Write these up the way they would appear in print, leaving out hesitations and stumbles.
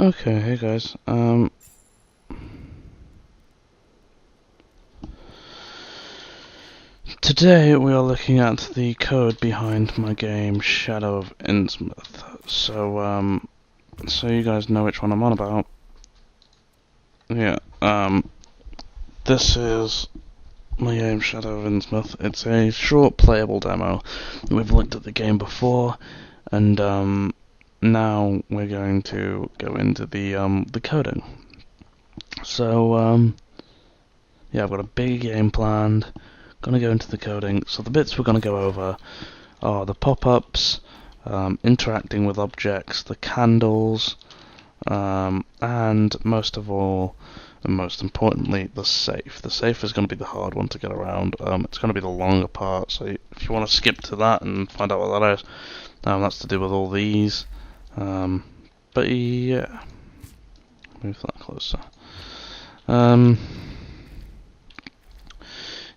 Okay, hey guys. Today we are looking at the code behind my game Shadow of Innsmouth. So you guys know which one I'm on about. Yeah, this is my game Shadow of Innsmouth. It's a short playable demo. We've looked at the game before, and now we're going to go into the coding. So yeah, I've got a big game planned. Gonna go into the coding. So the bits we're gonna go over are the pop-ups, interacting with objects, the candles, and most of all, and most importantly, the safe. The safe is going to be the hard one to get around. It's going to be the longer part, so if you want to skip to that and find out what that is, that's to do with all these. But yeah, move that closer.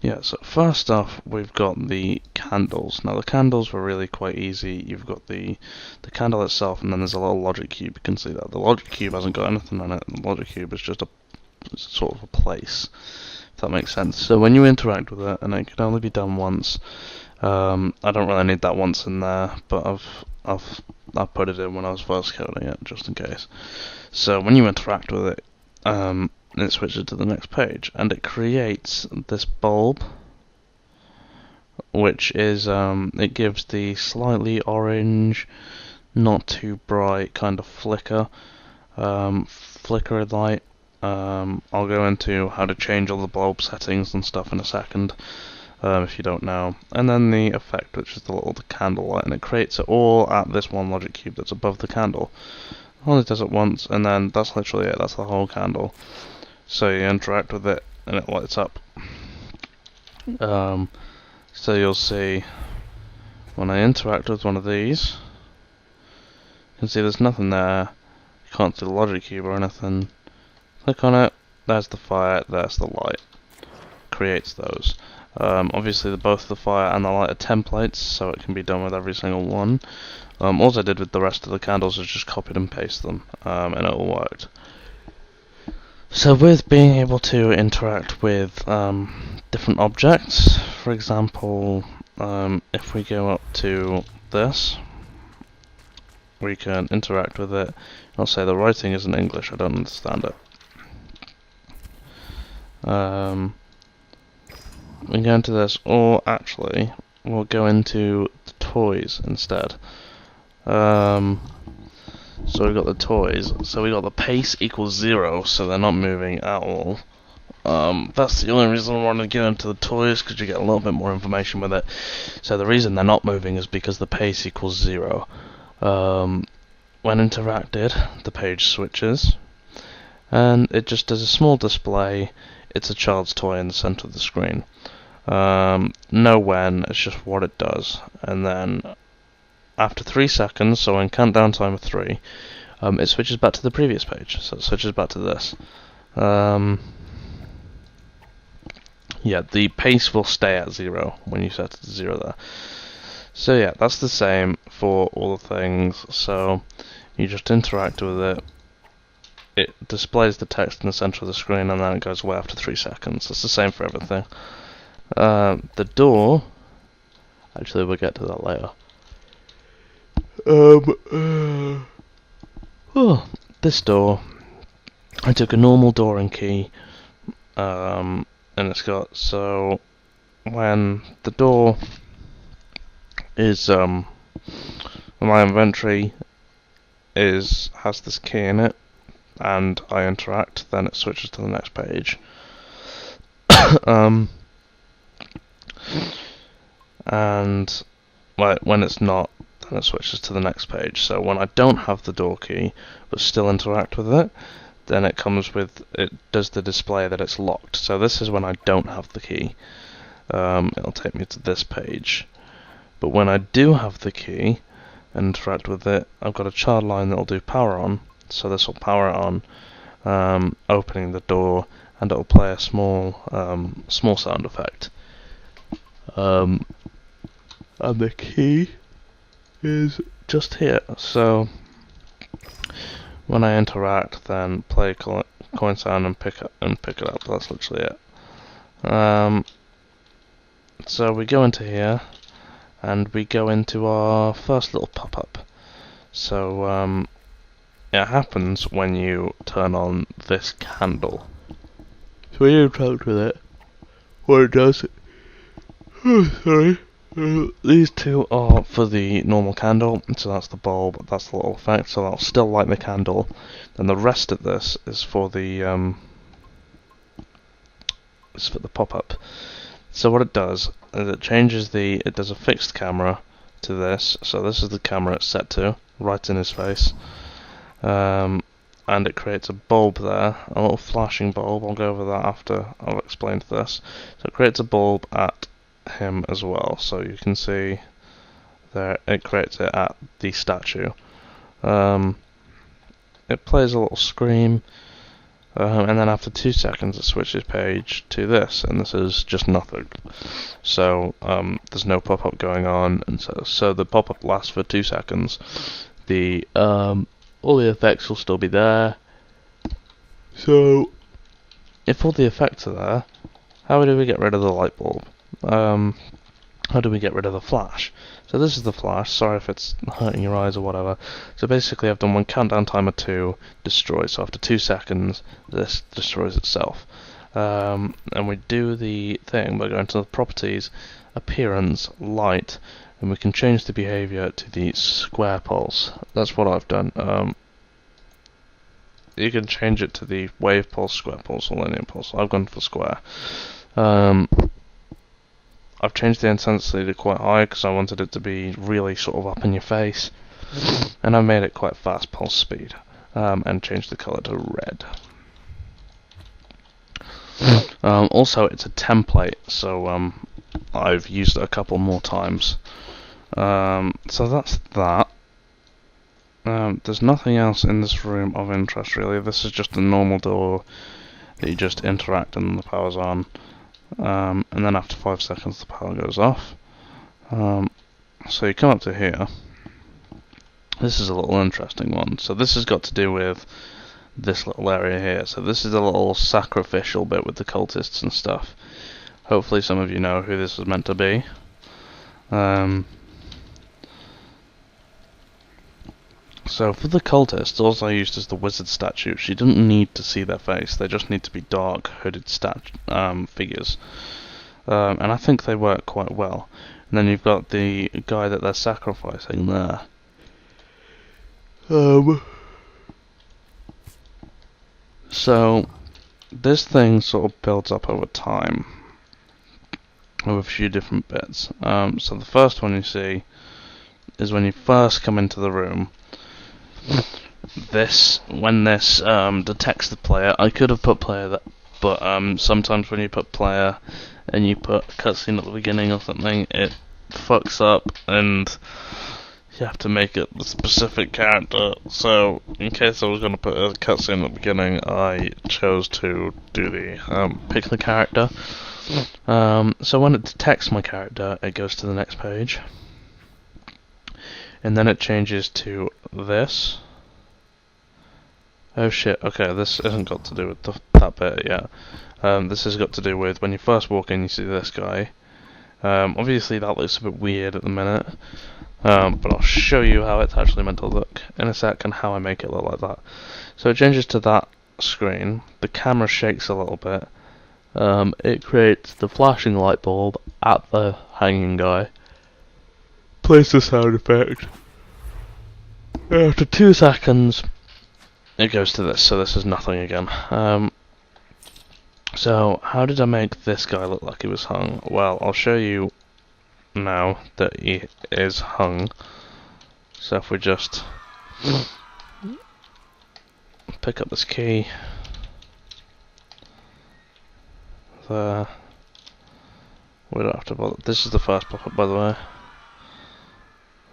Yeah, so first off, we've got the candles. Now, the candles were really quite easy. You've got the candle itself, and then there's a little logic cube. You can see that. The logic cube hasn't got anything on it. The logic cube is just it's sort of a place, if that makes sense. So when you interact with it, and it can only be done once, I don't really need that once in there, but I've put it in when I was first coding it, just in case. So when you interact with it, it switches to the next page, and it creates this bulb, which is, it gives the slightly orange, not too bright kind of flicker light. I'll go into how to change all the bulb settings and stuff in a second, if you don't know. And then the effect, which is the candle light, and it creates it all at this one logic cube that's above the candle. Only does it once, and then that's literally it. That's the whole candle. So you interact with it, and it lights up. So you'll see when I interact with one of these, you can see there's nothing there. You can't see the logic cube or anything. Click on it. There's the fire. There's the light. Creates those. Obviously, both the fire and the light are templates, so it can be done with every single one. All I did with the rest of the candles is just copied and paste them, and it all worked. So with being able to interact with different objects, for example, if we go up to this, we can interact with it. I'll say the writing is in English, I don't understand it. We go into this, or actually, we'll go into the toys instead. So we've got the toys, so we got the pace equals 0, so they're not moving at all. That's the only reason I wanted to get into the toys, because you get a little bit more information with it. So the reason they're not moving is because the pace equals 0. When interacted, the page switches, and it just does a small display. It's a child's toy in the center of the screen. No when, it's just what it does. And then after 3 seconds, so in countdown time of 3, it switches back to the previous page. So it switches back to this. Yeah, the pace will stay at 0 when you set it to 0 there. So yeah, that's the same for all the things. So you just interact with it. It displays the text in the center of the screen, and then it goes away after 3 seconds. It's the same for everything. The door, actually we'll get to that later. This door, I took a normal door and key, and it's got, so when the door is, my inventory has this key in it, and I interact, then it switches to the next page. And when it's not, then it switches to the next page. So when I don't have the door key, but still interact with it, then it does the display that it's locked. So this is when I don't have the key. It'll take me to this page. But when I do have the key and interact with it, I've got a child line that'll do power on. So this will power it on, opening the door, and it'll play a small sound effect. And the key is just here. So When I interact, then play coin sound and pick it up. That's literally it. So we go into here, and we go into our first little pop-up. So it happens when you turn on this candle. So when you interact with it, what it does... Oh, sorry. These two are for the normal candle, so that's the bulb, that's the little effect, so that'll still light the candle. And the rest of this is for the pop-up. So what it does is it does a fixed camera to this, so this is the camera it's set to, right in his face. And it creates a bulb there, a little flashing bulb. I'll go over that after I've explained this. So it creates a bulb at him as well, so you can see there it creates it at the statue. It plays a little scream, and then after 2 seconds it switches page to this, and this is just nothing. So there's no pop-up going on, and so the pop-up lasts for 2 seconds. The all the effects will still be there. So if all the effects are there, how do we get rid of the light bulb? How do we get rid of the flash? So this is the flash. Sorry if it's hurting your eyes or whatever. So basically I've done one countdown timer 2, destroy. So after 2 seconds this destroys itself. And we do the thing by going to the properties, appearance, light, and we can change the behavior to the square pulse. That's what I've done. You can change it to the wave pulse, square pulse, or linear pulse. I've gone for square. I've changed the intensity to quite high because I wanted it to be really sort of up in your face, and I've made it quite fast pulse speed, and changed the colour to red. Also, it's a template, so I've used it a couple more times. So that's that. There's nothing else in this room of interest really. This is just a normal door that you just interact and the power's on. And then after 5 seconds the power goes off. So you come up to here. This is a little interesting one. So this has got to do with this little area here. So this is a little sacrificial bit with the cultists and stuff. Hopefully some of you know who this is meant to be. So for the cultists, all I used is the wizard statues. You didn't need to see their face, they just need to be dark, hooded figures. And I think they work quite well. And then you've got the guy that they're sacrificing there. So this thing sort of builds up over time with a few different bits. So the first one you see is when you first come into the room. When this detects the player, I could have put player that, but sometimes when you put player and you put cutscene at the beginning or something, it fucks up and you have to make it the specific character. So in case I was going to put a cutscene at the beginning, I chose to do the pick the character. So when it detects my character, it goes to the next page. And then it changes to this. Oh shit, okay, this hasn't got to do with that bit yet. This has got to do with when you first walk in, you see this guy. Obviously that looks a bit weird at the minute, but I'll show you how it's actually meant to look in a sec and how I make it look like that. So it changes to that screen, the camera shakes a little bit, it creates the flashing light bulb at the hanging guy. Plays the sound effect. After 2 seconds, it goes to this, so this is nothing again. So, how did I make this guy look like he was hung? Well, I'll show you now that he is hung. So if we just pick up this key, there. We don't have to bother. This is the first pop-up, by the way.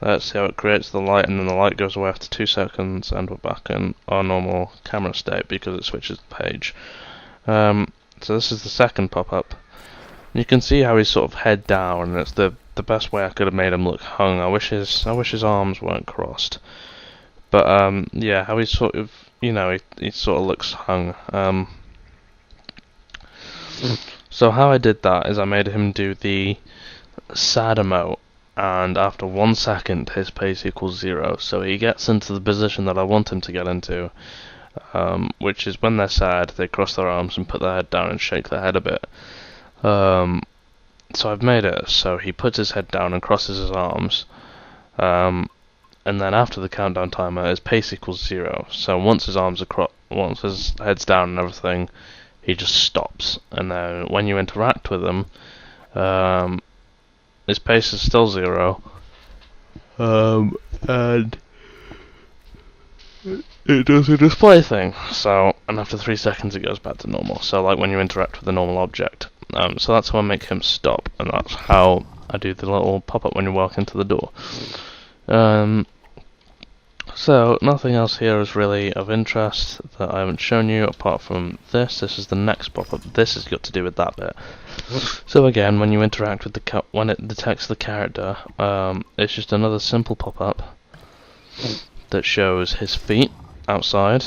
Let's see how it creates the light, and then the light goes away after 2 seconds, and we're back in our normal camera state because it switches the page. So this is the second pop-up. You can see how he's sort of head down, and it's the best way I could have made him look hung. I wish his arms weren't crossed, But yeah, how he sort of, he sort of looks hung. So how I did that is I made him do the sad emote, and after 1 second his pace equals 0, so he gets into the position that I want him to get into, which is when they're sad, they cross their arms and put their head down and shake their head a bit. So I've made it so he puts his head down and crosses his arms, and then after the countdown timer, his pace equals 0. So once his arms are once his head's down and everything, he just stops. And then when you interact with him, his pace is still 0, and it does a display thing. So, and after 3 seconds, it goes back to normal. So, like when you interact with a normal object. So that's how I make him stop, and that's how I do the little pop-up when you walk into the door. So nothing else here is really of interest that I haven't shown you apart from this. This is the next pop-up. This has got to do with that bit. So again, when you interact with when it detects the character, it's just another simple pop-up that shows his feet outside.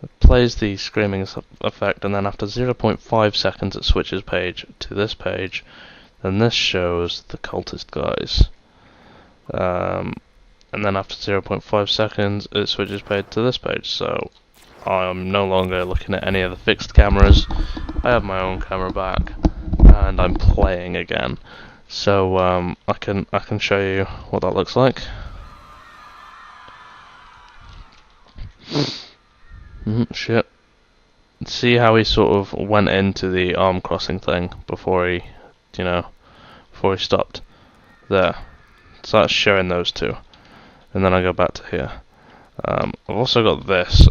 It plays the screaming effect, and then after 0.5 seconds it switches page to this page. Then this shows the cultist guys. And then after 0.5 seconds it switches page to this page, so I'm no longer looking at any of the fixed cameras. I have my own camera back, and I'm playing again. So I can show you what that looks like. Shit. See how he sort of went into the arm crossing thing before he, before he stopped there. So that's showing those two. And then I go back to here. I've also got this.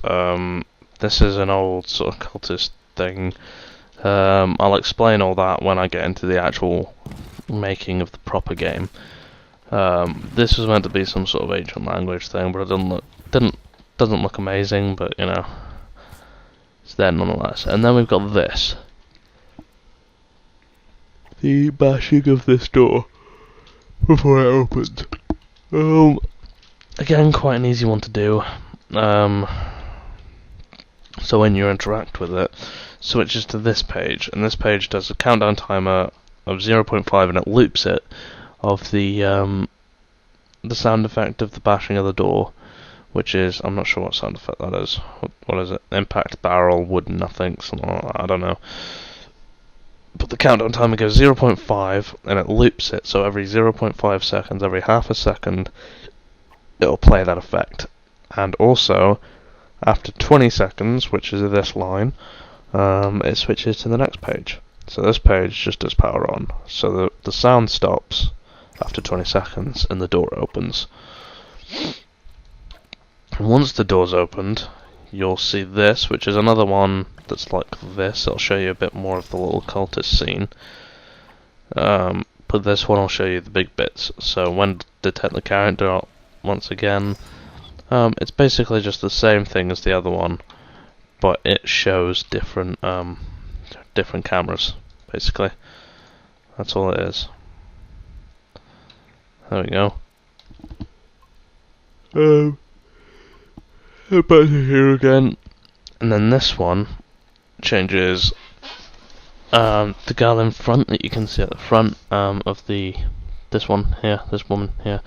This is an old sort of cultist thing. I'll explain all that when I get into the actual making of the proper game. This was meant to be some sort of ancient language thing, but it doesn't look amazing. But it's there nonetheless. And then we've got this. The bashing of this door before it opens. Again, quite an easy one to do. So when you interact with it, switches to this page, and this page does a countdown timer of 0.5, and it loops it of the sound effect of the bashing of the door, which is, I'm not sure what sound effect that is. What is it? Impact barrel, wooden, nothing, something like that, I don't know. But the countdown timer goes 0.5, and it loops it, so every 0.5 seconds, every half a second, it'll play that effect. And also, after 20 seconds, which is this line, it switches to the next page. So this page just does power on. So the sound stops after 20 seconds and the door opens. And once the door's opened, you'll see this, which is another one that's like this. I'll show you a bit more of the little cultist scene. But this one will show you the big bits. So when detect the character, once again, it's basically just the same thing as the other one, but it shows different cameras, basically. That's all it is. There we go. Back to here again, and then this one changes the girl in front that you can see at the front of this one here, this woman here.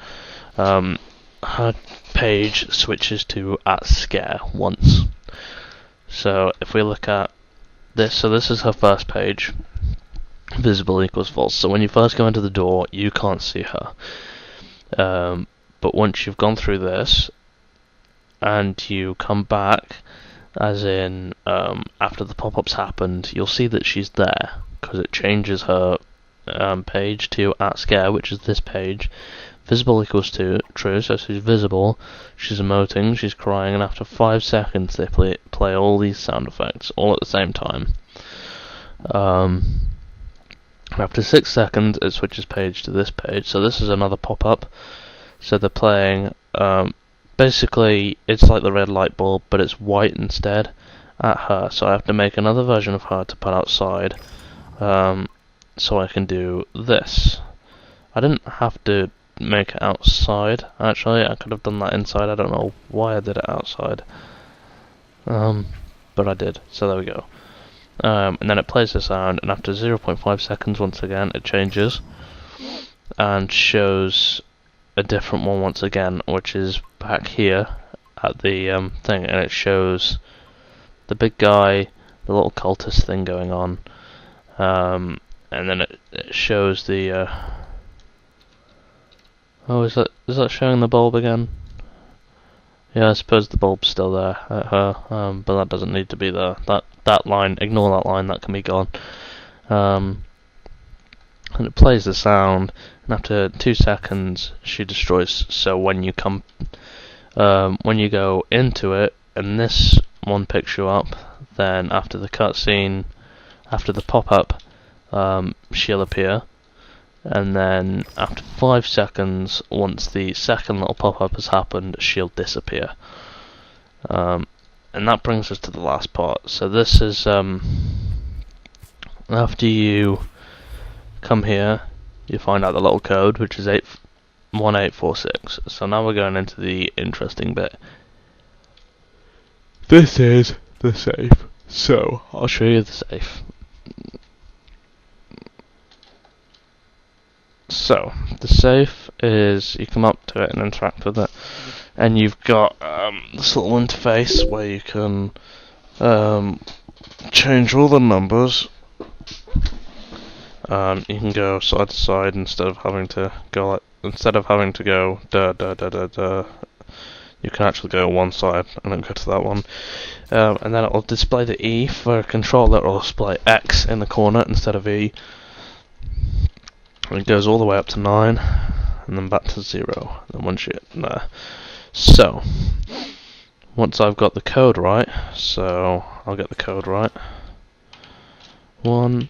Her page switches to at scare once. So if we look at this, so this is her first page, visible equals false. So when you first go into the door, you can't see her. But once you've gone through this, and you come back, as in after the pop-up's happened, you'll see that she's there, because it changes her page to at scare, which is this page. Visible equals to true, so she's visible, she's emoting, she's crying, and after 5 seconds they play all these sound effects, all at the same time. After 6 seconds it switches page to this page, so this is another pop-up. So they're playing, basically it's like the red light bulb, but it's white instead, at her, so I have to make another version of her to put outside, so I can do this. I didn't have to make it outside. Actually, I could have done that inside. I don't know why I did it outside. But I did. So there we go. And then it plays the sound, and after 0.5 seconds, once again, it changes and shows a different one once again, which is back here at the thing, and it shows the big guy, the little cultist thing going on, and then it shows the oh, is that showing the bulb again? Yeah, I suppose the bulb's still there at her, but that doesn't need to be there. That line, ignore that line, that can be gone. And it plays the sound, and after 2 seconds, she destroys. So when you when you go into it, and this one picks you up, then after the cutscene, after the pop-up, she'll appear. And then after 5 seconds, once the second little pop-up has happened, she'll disappear. And that brings us to the last part. So this is after you come here, you find out the little code, which is 1846. So now we're going into the interesting bit. This is the safe. So I'll show you the safe. So the safe is, you come up to it and interact with it, and you've got this little interface where you can change all the numbers. You can go side to side instead of having to go da da da da da. You can actually go one side and then go to that one, and then it will display the E for controller. It will display X in the corner instead of E. And it goes all the way up to 9, and then back to 0. And once you get there, so once I've got the code right, so I'll get the code right. 1,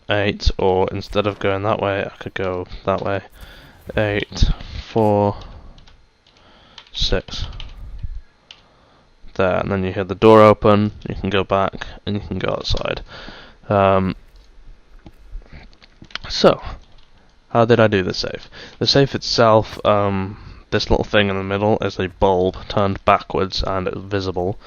8, or instead of going that way, I could go that way. 8, 4, 6. There, and then you hear the door open. You can go back, and you can go outside. So, how did I do the safe? The safe itself, this little thing in the middle is a bulb turned backwards and it's visible,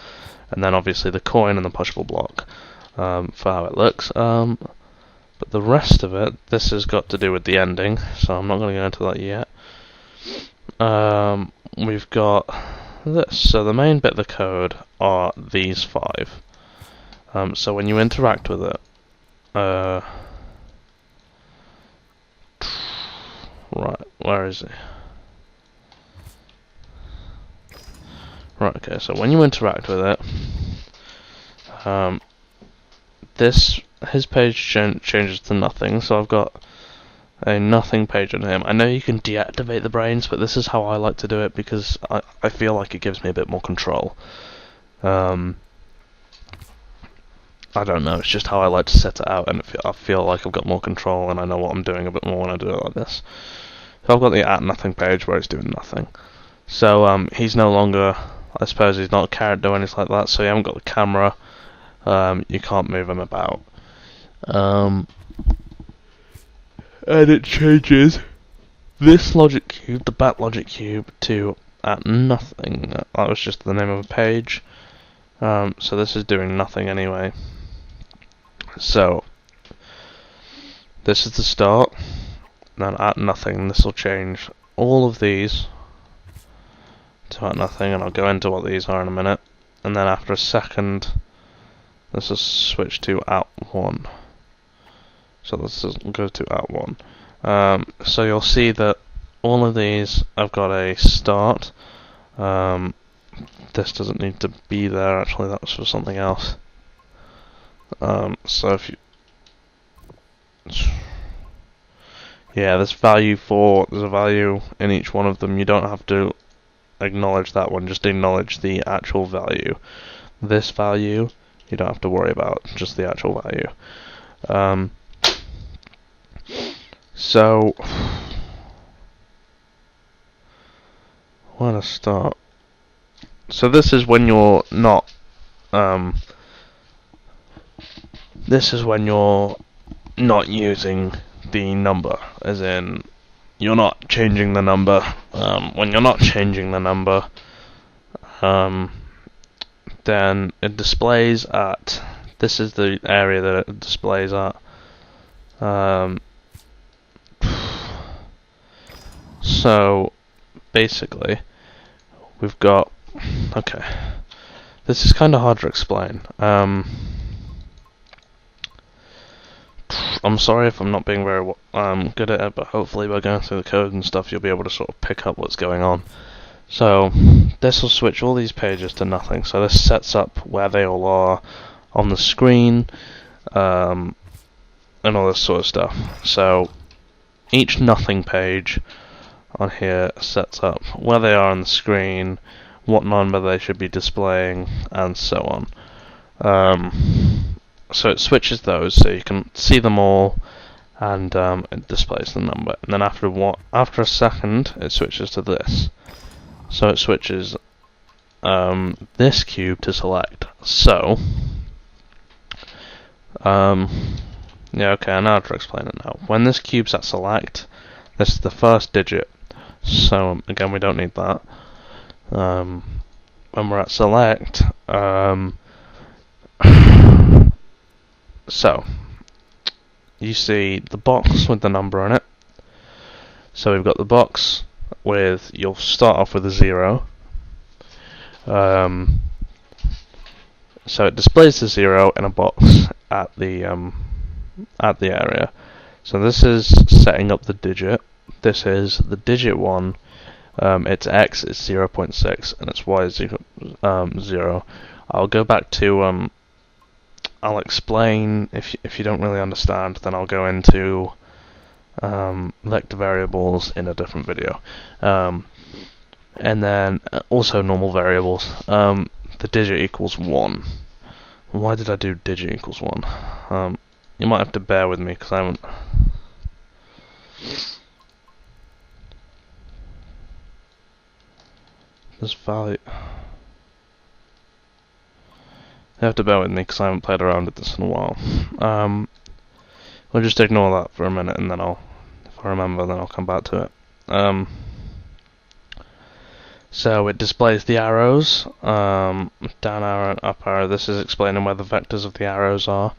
and then obviously the coin and the pushable block for how it looks. But the rest of it, this has got to do with the ending, so I'm not going to go into that yet. We've got this. So the main bit of the code are these 5. So when you interact with it, right, where is it? Right, okay, so when you interact with it, his page changes to nothing, so I've got a nothing page on him. I know you can deactivate the brains, but this is how I like to do it because I feel like it gives me a bit more control. I don't know, it's just how I like to set it out, and I feel like I've got more control and I know what I'm doing a bit more when I do it like this. So I've got the at nothing page where it's doing nothing. So he's no longer, I suppose he's not a character or anything like that, so you haven't got the camera, you can't move him about. And it changes this logic cube, the back logic cube, to at nothing. That was just the name of a page. So this is doing nothing anyway. So this is the start. Then at nothing, this will change all of these to at nothing, and I'll go into what these are in a minute. And then after a second, this will switch to at 1. So this goes to at 1. So you'll see that all of these have got a start. This doesn't need to be there, actually, that was for something else. So if you... Yeah, there's a value in each one of them. You don't have to acknowledge that one, just acknowledge the actual value. This value, you don't have to worry about, just the actual value. So, where to start? So this is when you're not, this is when you're not using the number, as in you're not changing the number. When you're not changing the number, then it displays at, this is the area that it displays at. So basically we've got, okay, this is kind of hard to explain. I'm sorry if I'm not being very good at it, but hopefully by going through the code and stuff you'll be able to sort of pick up what's going on. So this will switch all these pages to nothing. So this sets up where they all are on the screen, and all this sort of stuff. So each nothing page on here sets up where they are on the screen, what number they should be displaying, and so on. So it switches those so you can see them all, and it displays the number. And then after a second, it switches to this. So it switches this cube to select. So, yeah, okay, I know how to explain it now. When this cube's at select, this is the first digit. So again, we don't need that. When we're at select, so you see the box with the number in it. So we've got the box with, you'll start off with a 0. So it displays the 0 in a box at the area. So this is setting up the digit. This is the digit 1. Its x is 0.6 and its y is 0. I'll go back to I'll explain, if you don't really understand, then I'll go into vector variables in a different video. And then also normal variables. The digit equals 1. Why did I do digit equals 1? You might have to bear with me because I haven't. This value. You have to bear with me because I haven't played around with this in a while. We'll just ignore that for a minute, and then if I remember, then I'll come back to it. So it displays the arrows, down arrow and up arrow. This is explaining where the vectors of the arrows are.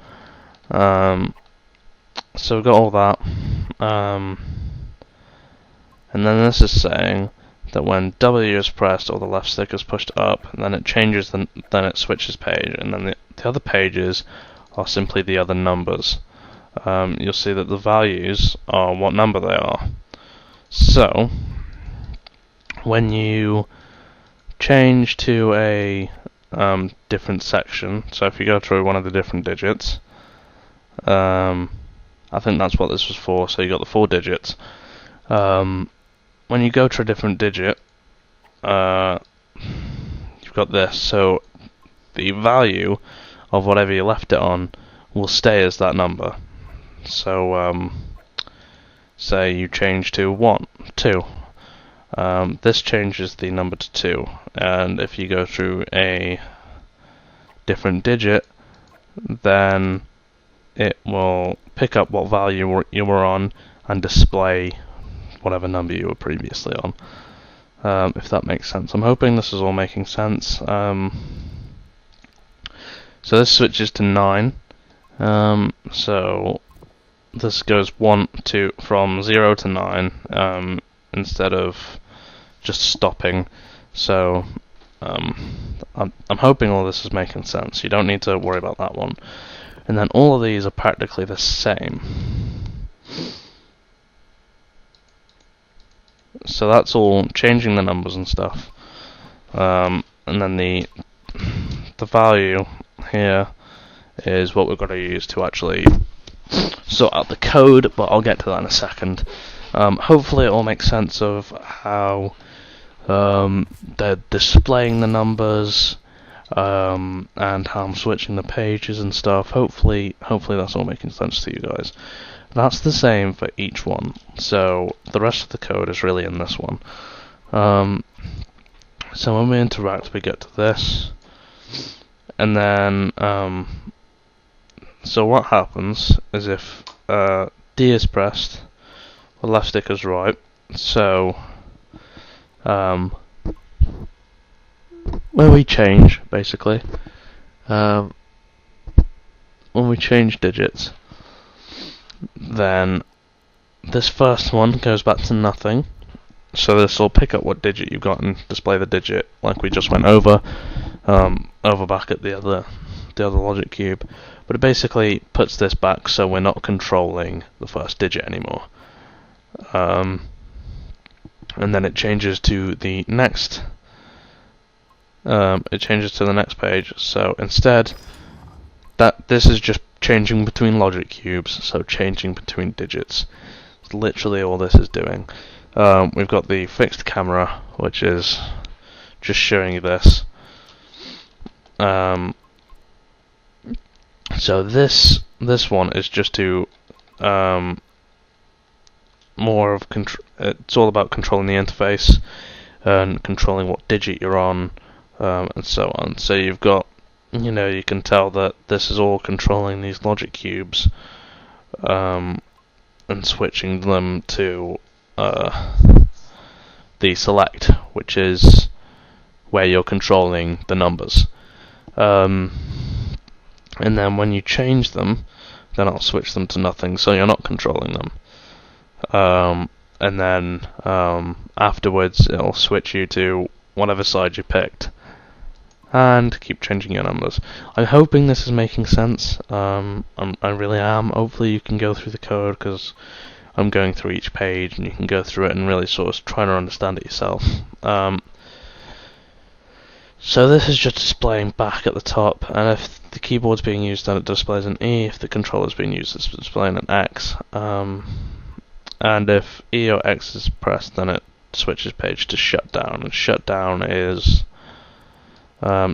So we've got all that. And then this is saying that when W is pressed or the left stick is pushed up, and then it changes, then it switches page, and then the other pages are simply the other numbers. You'll see that the values are what number they are. So when you change to a different section, so if you go through one of the different digits, I think that's what this was for, so you got the 4 digits. When you go to a different digit, you've got this, so the value of whatever you left it on will stay as that number. So say you change to 2. This changes the number to 2, and if you go through a different digit, then it will pick up what value you were on and display whatever number you were previously on, if that makes sense. I'm hoping this is all making sense. So this switches to 9. So this goes from 0 to 9, instead of just stopping. So I'm hoping all this is making sense. You don't need to worry about that one. And then all of these are practically the same. So that's all changing the numbers and stuff. And then the value here is what we've got to use to actually sort out the code, but I'll get to that in a second. Hopefully it all makes sense of how they're displaying the numbers, and how I'm switching the pages and stuff. Hopefully that's all making sense to you guys. That's the same for each one, so the rest of the code is really in this one. So when we interact, we get to this, and then so what happens is if D is pressed, the left stick is right, So when we change, basically, when we change digits, then this first one goes back to nothing. So this will pick up what digit you've got and display the digit like we just went over back at the other logic cube. But it basically puts this back so we're not controlling the first digit anymore. And then it changes to the next. Page. So instead, this is just changing between logic cubes. So changing between digits. It's literally all this is doing. We've got the fixed camera, which is just showing you this. So this one is just to more of it's all about controlling the interface and controlling what digit you're on, and so on. So you've got, you can tell that this is all controlling these logic cubes, and switching them to the select, which is where you're controlling the numbers. And then when you change them, then I'll switch them to nothing, so you're not controlling them. And then afterwards, it'll switch you to whatever side you picked, and keep changing your numbers. I'm hoping this is making sense. I really am. Hopefully you can go through the code, because I'm going through each page, and you can go through it and really sort of try to understand it yourself. So this is just displaying back at the top, and if the keyboard's being used, then it displays an E. If the controller's being used, it's displaying an X. And if E or X is pressed, then it switches page to shutdown. And shutdown is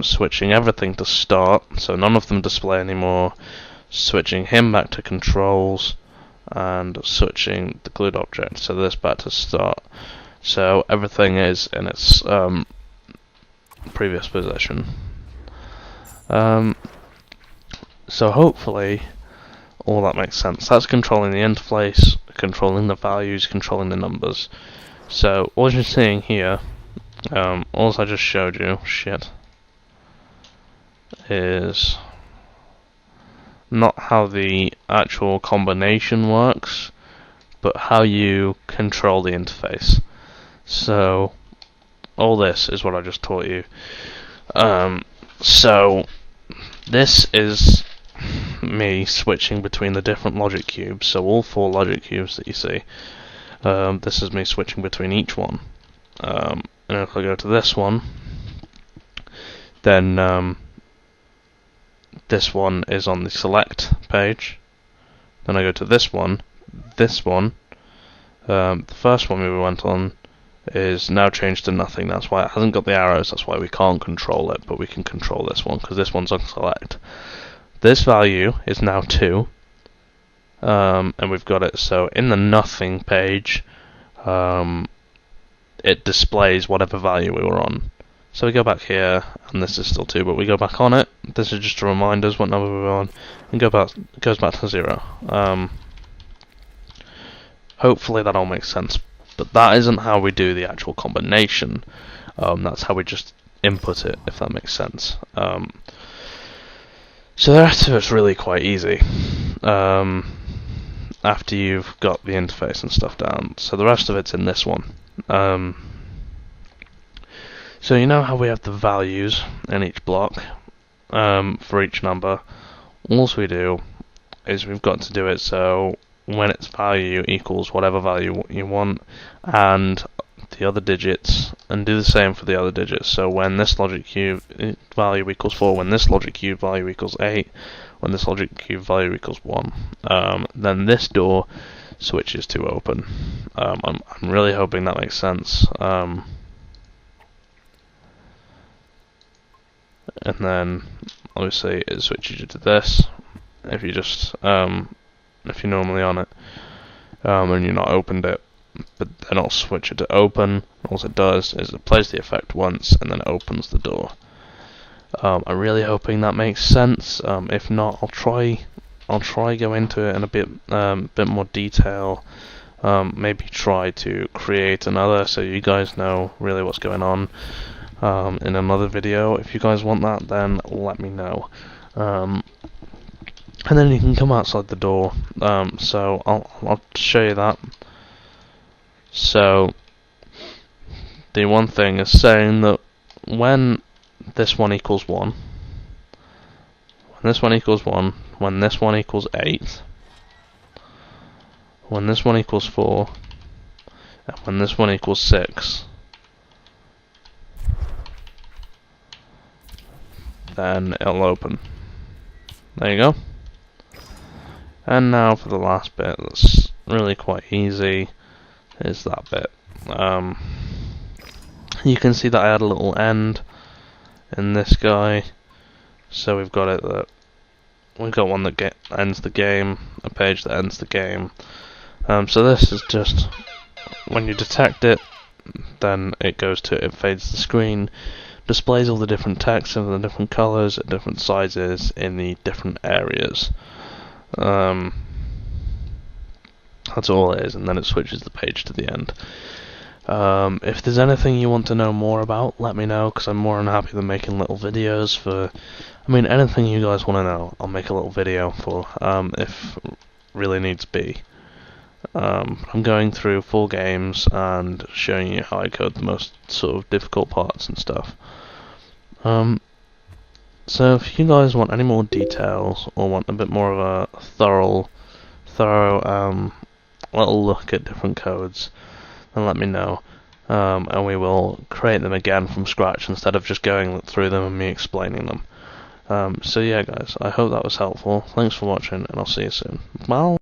switching everything to start, so none of them display anymore. Switching him back to controls, and switching the glued object, so this back to start. So everything is in its previous position. So hopefully all that makes sense. That's controlling the interface, controlling the values, controlling the numbers. So all you're seeing here, all I just showed you, is not how the actual combination works, but how you control the interface. So all this is what I just taught you. So this is me switching between the different logic cubes. So all 4 logic cubes that you see, this is me switching between each one. And if I go to this one, then this one is on the select page. Then I go to this one. The first one we went on is now changed to nothing. That's why it hasn't got the arrows. That's why we can't control it, but we can control this one because this one's on select. This value is now 2, and we've got it. So in the nothing page, it displays whatever value we were on. So we go back here, and this is still 2, but we go back on it. This is just to remind us what number we were on, and it goes back to 0. Hopefully that all makes sense. But that isn't how we do the actual combination. That's how we just input it, if that makes sense. So the rest of it's really quite easy. After you've got the interface and stuff down. So the rest of it's in this one. So you know how we have the values in each block for each number. All we do is we've got to do it so when its value equals whatever value you want, and the other digits, and do the same for the other digits. So when this logic cube value equals 4, when this logic cube value equals 8, when this logic cube value equals 1, then this door switches to open. I'm really hoping that makes sense. And then obviously it switches you to this if you just if you're normally on it, and you're not opened it, but then I'll switch it to open. All it does is it plays the effect once and then it opens the door. I'm really hoping that makes sense. If not, I'll try go into it in a bit more detail maybe try to create another so you guys know really what's going on in another video. If you guys want that, then let me know. And then you can come outside the door. So I'll show you that. So the one thing is saying that when this one equals 1, when this one equals 1, when this one equals 8, when this one equals 4, and when this one equals 6, then it'll open. There you go. And now for the last bit, that's really quite easy, is that bit. You can see that I had a little end in this guy, so we've got it that we've got one that ends the game, a page that ends the game. So this is just when you detect it, then it fades the screen, displays all the different text of the different colors at different sizes in the different areas. That's all it is, and then it switches the page to the end. If there's anything you want to know more about, let me know, because I'm more than happy than making little videos for... I mean, anything you guys want to know, I'll make a little video for, if really needs be. I'm going through full games and showing you how I code the most sort of difficult parts and stuff. So if you guys want any more details, or want a bit more of a thorough little look at different codes, then let me know, and we will create them again from scratch instead of just going through them and me explaining them. So yeah guys, I hope that was helpful. Thanks for watching, and I'll see you soon. Bye!